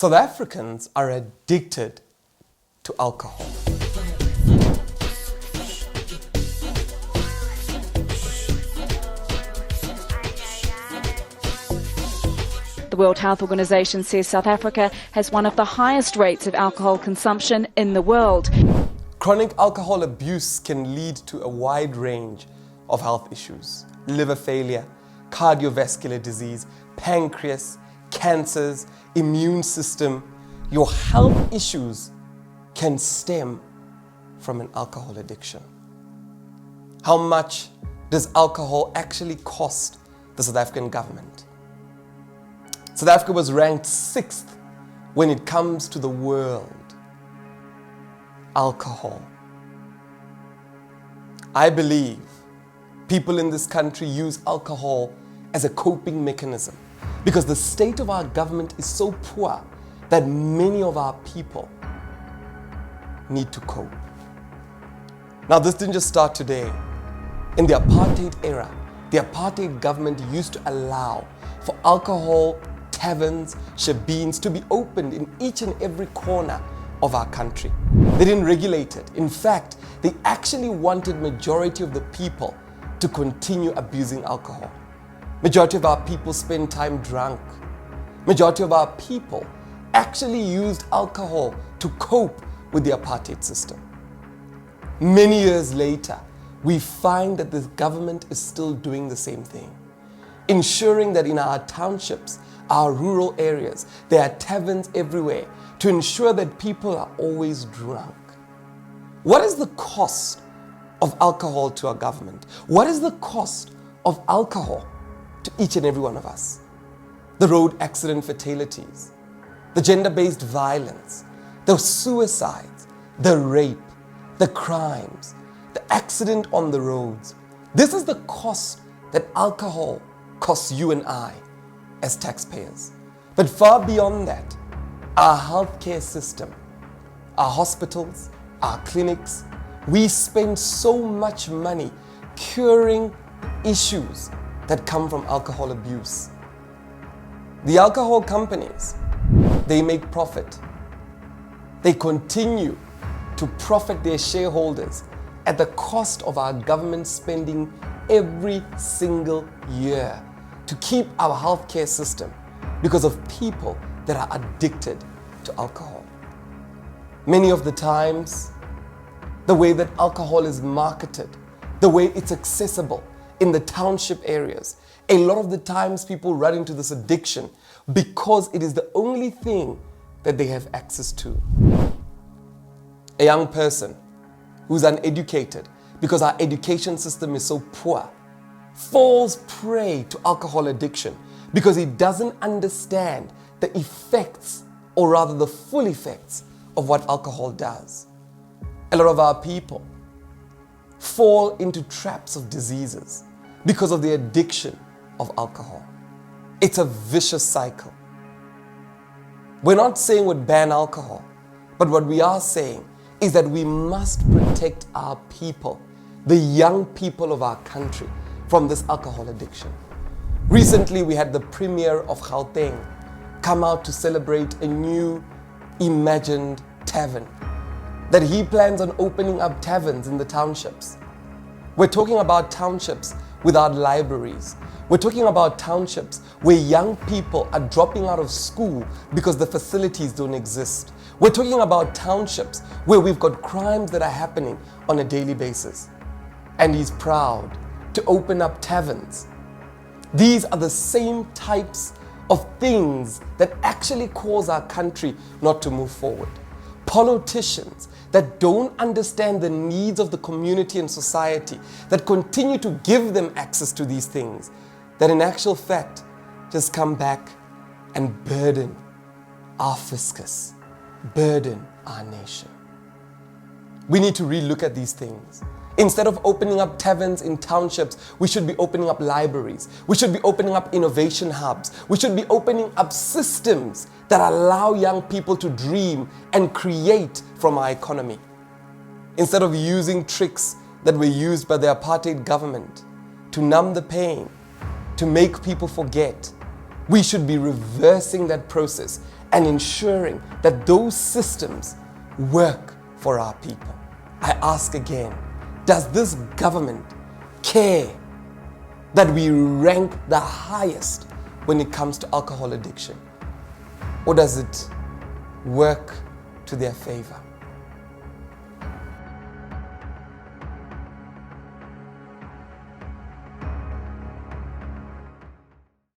South Africans are addicted to alcohol. The World Health Organization says South Africa has one of the highest rates of alcohol consumption in the world. Chronic alcohol abuse can lead to a wide range of health issues: liver failure, cardiovascular disease, pancreas, cancers, immune system. Your health issues can stem from an alcohol addiction. How much does alcohol actually cost the South African government? South Africa was ranked 6th when it comes to the world. Alcohol. I believe people in this country use alcohol as a coping mechanism because the state of our government is so poor that many of our people need to cope. Now, this didn't just start today. In the apartheid era, the apartheid government used to allow for alcohol taverns, shebeens to be opened in each and every corner of our country. They didn't regulate it. In fact, they actually wanted majority of the people to continue abusing alcohol. Majority of our people spend time drunk. Majority of our people actually used alcohol to cope with the apartheid system. Many years later, we find that the government is still doing the same thing, ensuring that in our townships, our rural areas, there are taverns everywhere to ensure that people are always drunk. What is the cost of alcohol to our government? What is the cost of alcohol to each and every one of us? The road accident fatalities, the gender-based violence, the suicides, the rape, the crimes, the accident on the roads. This is the cost that alcohol costs you and I as taxpayers. But far beyond that, our healthcare system, our hospitals, our clinics, we spend so much money curing issues that come from alcohol abuse. The alcohol companies, they make profit. They continue to profit their shareholders at the cost of our government spending every single year to keep our healthcare system because of people that are addicted to alcohol. Many of the times, the way that alcohol is marketed, the way it's accessible in the township areas, a lot of the times people run into this addiction because it is the only thing that they have access to. A young person who's uneducated because our education system is so poor falls prey to alcohol addiction because he doesn't understand the effects, or rather the full effects, of what alcohol does. A lot of our people fall into traps of diseases because of the addiction of alcohol. It's a vicious cycle. We're not saying we'd ban alcohol, but what we are saying is that we must protect our people, the young people of our country, from this alcohol addiction. Recently, we had the Premier of Gauteng come out to celebrate a new imagined tavern, that he plans on opening up taverns in the townships. We're talking about townships without libraries. We're talking about townships where young people are dropping out of school because the facilities don't exist. We're talking about townships where we've got crimes that are happening on a daily basis. And he's proud to open up taverns. These are the same types of things that actually cause our country not to move forward. Politicians that don't understand the needs of the community and society, that continue to give them access to these things, that in actual fact just come back and burden our fiscus, burden our nation. We need to relook at these things. Instead of opening up taverns in townships, we should be opening up libraries. We should be opening up innovation hubs. We should be opening up systems that allow young people to dream and create from our economy. Instead of using tricks that were used by the apartheid government to numb the pain, to make people forget, we should be reversing that process and ensuring that those systems work for our people. I ask again, does this government care that we rank the highest when it comes to alcohol addiction? Or does it work to their favor?